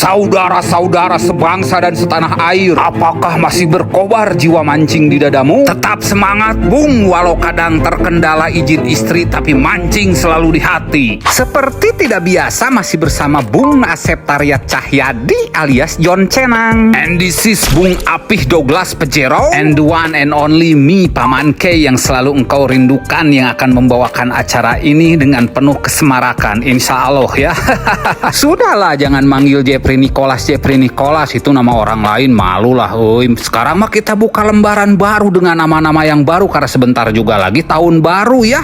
Saudara-saudara sebangsa dan setanah air, apakah masih berkobar jiwa mancing di dadamu? Tetap semangat Bung, walau kadang terkendala izin istri, tapi mancing selalu di hati. Seperti tidak biasa masih bersama Bung Asep Taryat Cahyadi alias John Cenang. And this is Bung Apih Douglas Pejero, and the one and only me, Paman K, yang selalu engkau rindukan, yang akan membawakan acara ini dengan penuh kesemarakan, insya Allah ya. Sudahlah, jangan manggil Jeffrey Nicholas, itu nama orang lain, malulah. Sekarang mah kita buka lembaran baru dengan nama-nama yang baru, karena sebentar juga lagi tahun baru ya.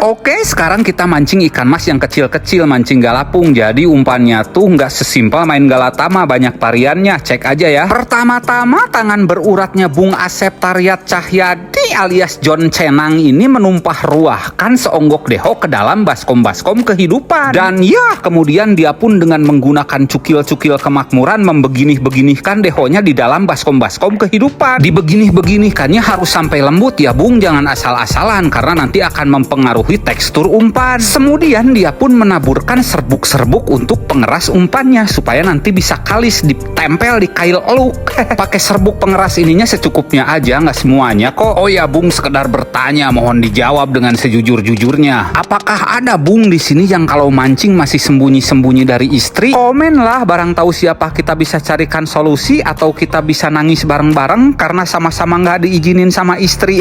Oke, sekarang kita mancing ikan mas yang kecil-kecil, mancing galapung. Jadi umpannya tuh nggak sesimpel main galatama, banyak variannya. Cek aja ya. Pertama-tama tangan beruratnya Bung Asep Taryat Cahyadi alias John Cenang ini menumpah ruahkan seonggok deho ke dalam baskom-baskom kehidupan. Dan ya, kemudian dia pun dengan menggunakan cukil-cukil kemakmuran membeginih-beginihkan dehonya di dalam baskom-baskom kehidupan. Dibeginih-beginihkannya harus sampai lembut ya Bung, jangan asal-asalan karena nanti akan mempengaruhi tekstur umpan. Kemudian dia pun menaburkan serbuk-serbuk untuk pengeras umpannya supaya nanti bisa kalis ditempel di kail eluk. Pakai serbuk pengeras ininya secukupnya aja, nggak semuanya kok. Oh ya Bung, sekedar bertanya, mohon dijawab dengan sejujur-jujurnya. Apakah ada Bung di sini yang kalau mancing masih sembunyi-sembunyi dari istri? Komen lah, barang tahu siapa kita bisa carikan solusi atau kita bisa nangis bareng-bareng karena sama-sama nggak diizinin sama istri.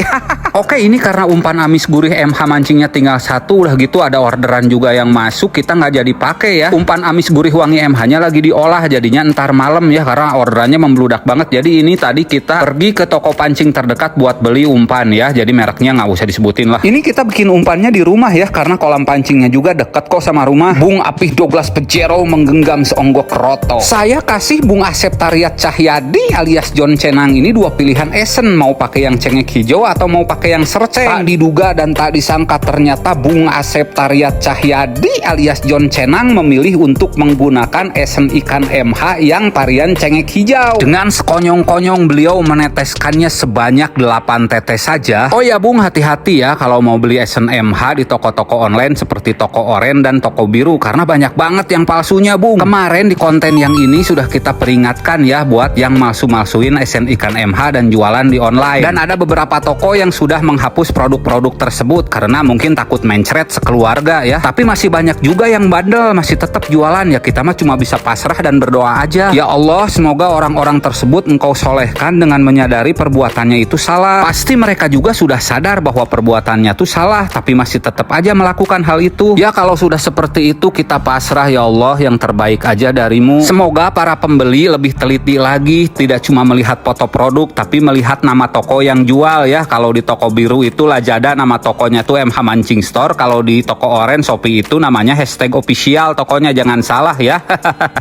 Oke, ini karena umpan amis gurih MH mancingnya tinggal satu, udah gitu ada orderan juga yang masuk, kita nggak jadi pakai ya. Umpan amis gurih wangi MH-nya lagi diolah, jadinya ntar malam ya karena orderannya membludak banget. Jadi ini tadi kita pergi ke toko pancing terdekat buat beli umpan ya, jadi mereknya nggak usah disebutin lah. Ini kita bikin umpannya di rumah ya, karena kolam pancingnya juga deket kok sama rumah. Bung Apih Douglas Pejero menggenggam seonggok roto. Saya kasih Bung Asep Taryat Cahyadi alias John Cenang ini dua pilihan esen, mau pakai yang cengek hijau atau mau pakai yang serceng. Tak diduga dan tak disangka ternyata Bung Asep Taryat Cahyadi alias John Cenang memilih untuk menggunakan esen ikan MH yang varian cengek hijau. Dengan sekonyong-konyong beliau meneteskannya sebanyak 8 tetes saja. Oh ya Bung, hati-hati ya kalau mau beli esen MH di toko-toko online seperti toko oren dan toko biru, karena banyak banget yang palsunya Bung. Kemarin di konten yang ini sudah kita peringatkan ya buat yang malsu-malsuin esen ikan MH dan jualan di online. Dan ada beberapa toko yang sudah menghapus produk-produk tersebut karena mungkin takut mencret sekeluarga ya. Tapi masih banyak juga yang bandel masih tetap jualan ya, kita mah cuma bisa pasrah dan berdoa aja. Ya Allah, semoga orang-orang tersebut engkau solehkan dengan menyadari perbuatannya itu salah. Pasti mereka juga sudah sadar bahwa perbuatannya itu salah, tapi masih tetap aja melakukan hal itu. Ya kalau sudah seperti itu kita pasrah ya Allah, yang terbaik aja darimu. Semoga para pembeli lebih teliti lagi, tidak cuma melihat foto produk tapi melihat nama toko yang jual ya. Kalau di toko biru itu Lazada nama tokonya tuh MH Mancing Store, kalau di toko orange Shopee itu namanya #official tokonya, jangan salah ya.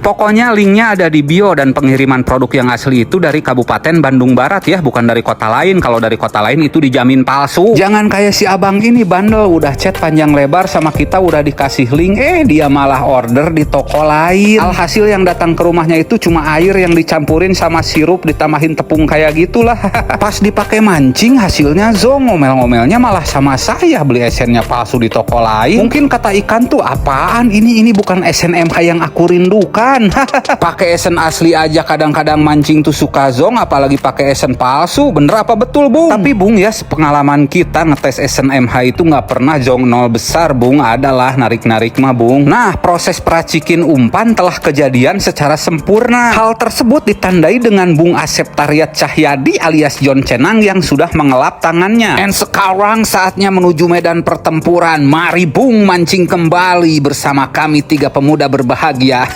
Pokoknya linknya ada di bio, dan pengiriman produk yang asli itu dari Kabupaten Bandung Barat ya, bukan dari kota lain. Kalau dari kota lain itu dijamin palsu. Jangan kayak si abang ini bandel, udah chat panjang lebar sama kita, udah dikasih link, dia malah order di toko lain. Alhasil yang datang ke rumahnya itu cuma air yang dicampurin sama sirup ditambahin tepung kayak gitulah. Pas dipakai mancing hasilnya zong, ngomel-ngomelnya malah sama saya beli esennya palsu di toko lain. Mungkin kata ikan tuh, apaan ini bukan esen MH yang aku rindukan. Pakai esen asli aja kadang-kadang mancing tuh suka zong, apalagi pakai esen palsu. Bener apa betul Bung? Tapi Bung ya, sepengalaman kita ngetes esen MH itu nggak pernah zong nol besar Bung, adalah narik-narik mah Bung. Nah, proses peracikin umpan telah kejadian secara sempurna. Hal tersebut ditandai dengan Bung Asep Taryat Cahyadi alias John Cenang yang sudah mengelap tangannya. And sekarang saatnya menuju medan pertempuran. Mari Bung mancing kembali bersama kami tiga pemuda berbahagia.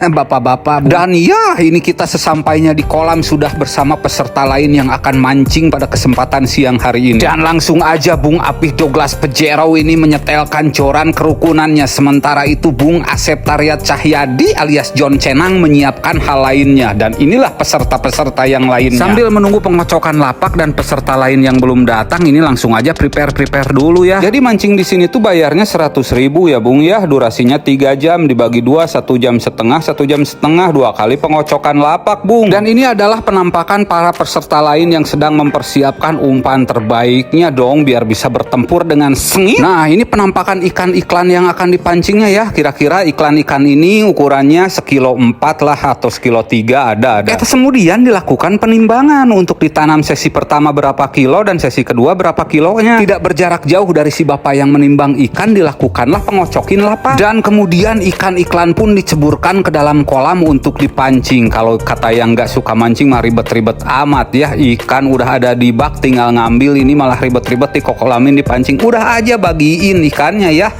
Bapak-bapak. Dan ya, ini kita sesampainya di kolam sudah bersama peserta lain yang akan mancing pada kesempatan siang hari ini. Dan langsung aja Bung Apih Douglas Pejero ini menyetelkan joran kerukunannya. Sementara itu Bung Asep Taryat Cahyadi alias John Cenang menyiapkan hal lainnya. Dan inilah peserta-peserta yang lainnya. Sambil menunggu pengocokan lapak dan peserta lain yang belum datang, datang ini langsung aja prepare dulu ya. Jadi mancing di sini tuh bayarnya 100.000 ya Bung ya. Durasinya 3 jam dibagi 2, 1 jam setengah, 1 jam setengah, 2 kali pengocokan lapak Bung. Dan ini adalah penampakan para peserta lain yang sedang mempersiapkan umpan terbaiknya dong biar bisa bertempur dengan sengit. Nah, ini penampakan ikan iklan yang akan dipancingnya ya. Kira-kira iklan ikan ini ukurannya sekilo 4 lah atau sekilo 3 ada. Kemudian dilakukan penimbangan untuk ditanam sesi pertama berapa kilo dan sesi kedua berapa kilonya. Tidak berjarak jauh dari si bapak yang menimbang ikan dilakukanlah pengocokin lapak. Dan kemudian ikan iklan pun diceburkan ke dalam kolam untuk dipancing. Kalau kata yang nggak suka mancing mah ribet-ribet amat ya. Ikan udah ada di bak tinggal ngambil, ini malah ribet-ribet dikokolamin dipancing. Udah aja bagiin ikannya ya.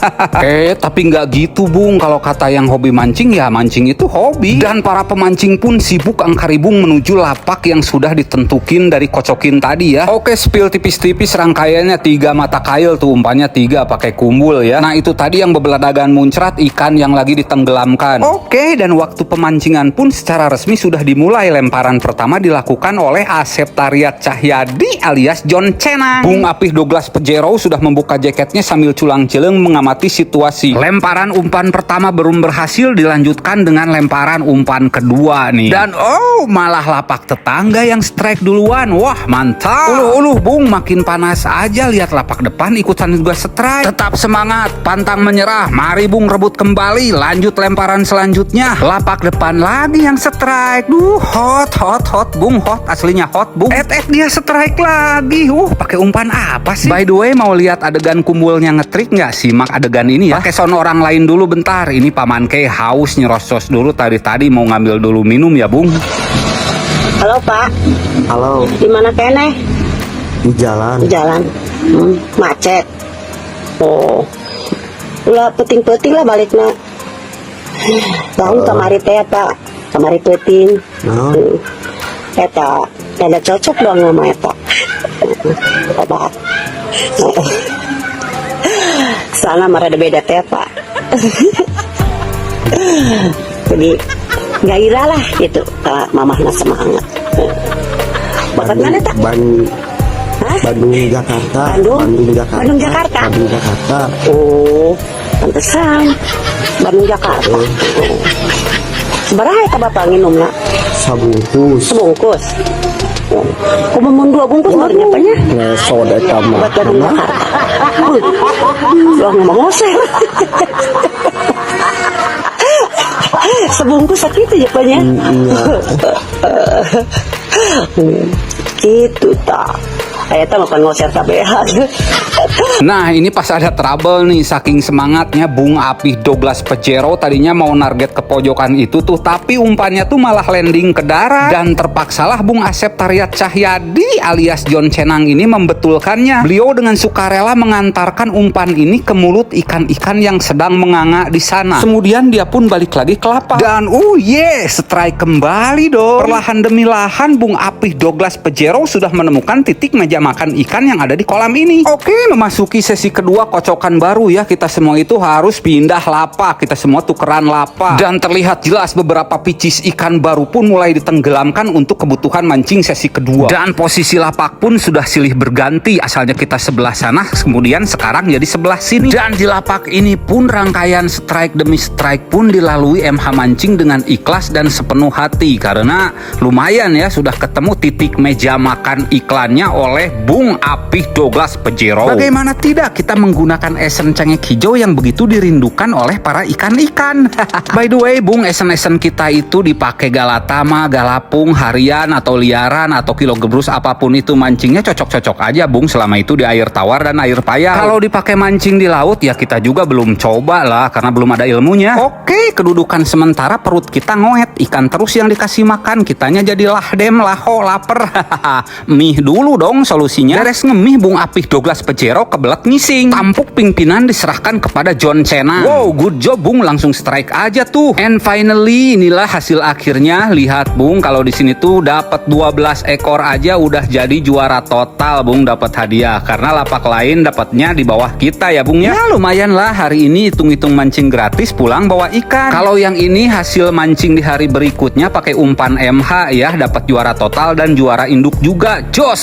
Tapi nggak gitu Bung. Kalau kata yang hobi mancing ya mancing itu hobi. Dan para pemancing pun sibuk angkaribung menuju lapak yang sudah ditentukin dari kocokin tadi ya. Oke, spill tipis-tipis rangkaiannya 3 mata kail tuh, umpannya 3 pakai kumbul ya. Nah itu tadi yang bebeladagan muncrat, ikan yang lagi ditenggelamkan. Oke, dan waktu pemancingan pun secara resmi sudah dimulai. Lemparan pertama dilakukan oleh Asep Tariat Cahyadi alias John Cenang. Bung Apih Douglas Pejero sudah membuka jaketnya sambil culang-celeng mengamati situasi. Lemparan umpan pertama belum berhasil, dilanjutkan dengan lemparan umpan kedua nih. Dan malah lapak tetangga yang strike duluan. Wah mantap. Uluh Bung, makin panas aja lihat lapak depan ikutan juga strike. Tetap semangat, pantang menyerah. Mari Bung rebut kembali. Lanjut lemparan selanjutnya. Lapak depan lagi yang strike. Hot Bung, hot aslinya hot Bung. Dia strike lagi. Pakai umpan apa sih? By the way, mau lihat adegan kumbulnya ngetrik nggak? Simak adegan ini ya. Pakai sound orang lain dulu bentar. Ini Paman Kei haus nyerocos dulu tadi mau ngambil dulu minum ya Bung. Halo Pak. Halo. Di mana kene? Di jalan. Di jalan. Macet. Ulah peting-peting lah baliknya. Tahu kamari teh Pak. Kamari peting. Eta ada cocok dong sama eta. Obat. Sana marah ada beda teh Pak. Jadi gairah lah gitu mamahna semangat. Bakat mana tak? Bandung Jakarta. Bandung Jakarta. Pantesan Bandung Jakarta. Seberapa ya bapak nginumnya? Sebungkus. Kumamun 2 bungkus baru nyapanya? Soda kamu. Buat Bandung Jakarta. Loh ngomong ngoseh. Sebungkus sakit aja apanya. Gitu tak. Ayatnya makan ngosir kabehan. Nah ini pas ada trouble nih, saking semangatnya Bung Apih Douglas Pejero tadinya mau narget ke pojokan itu tuh, tapi umpannya tuh malah landing ke darat. Dan terpaksalah Bung Asep Tariat Cahyadi alias John Cenang ini membetulkannya. Beliau dengan sukarela mengantarkan umpan ini ke mulut ikan-ikan yang sedang menganga di sana. Kemudian dia pun balik lagi ke lapak. Dan strike kembali dong. Perlahan demi lahan Bung Apih Douglas Pejero sudah menemukan titik meja makan ikan yang ada di kolam ini. Oke, memasuki sesi kedua kocokan baru ya. Kita semua itu harus pindah lapak. Kita semua tukeran lapak. Dan terlihat jelas beberapa picis ikan baru pun mulai ditenggelamkan untuk kebutuhan mancing sesi kedua. Dan posisi lapak pun sudah silih berganti. Asalnya kita sebelah sana, kemudian sekarang jadi sebelah sini. Dan di lapak ini pun rangkaian strike demi strike pun dilalui MH Mancing dengan ikhlas dan sepenuh hati. Karena lumayan ya, sudah ketemu titik meja makan iklannya oleh Bung Apih Douglas Pejero. Bagaimana tidak, kita menggunakan esen cengek hijau yang begitu dirindukan oleh para ikan-ikan. By the way Bung, esen-esen kita itu dipakai galatama, galapung, harian atau liaran atau kilo gebrus apapun itu mancingnya cocok-cocok aja Bung, selama itu di air tawar dan air payau. Kalau dipakai mancing di laut ya kita juga belum coba lah karena belum ada ilmunya. Oke, kedudukan sementara perut kita ngoet, ikan terus yang dikasih makan, kitanya jadi lahdem, laho, lapar. Mie dulu dong solusinya. Beres ngemih Bung Apih Douglas Pejero kebelet ngising. Tampuk pimpinan diserahkan kepada John Cenang. Wow, good job Bung, langsung strike aja tuh. And finally inilah hasil akhirnya. Lihat Bung, kalau di sini tuh dapat 12 ekor aja udah jadi juara total Bung, dapat hadiah. Karena lapak lain dapatnya di bawah kita ya Bung ya. Lumayan lah, hari ini hitung-hitung mancing gratis pulang bawa ikan. Kalau yang ini hasil mancing di hari berikutnya pakai umpan MH ya, dapat juara total dan juara induk juga. Jos.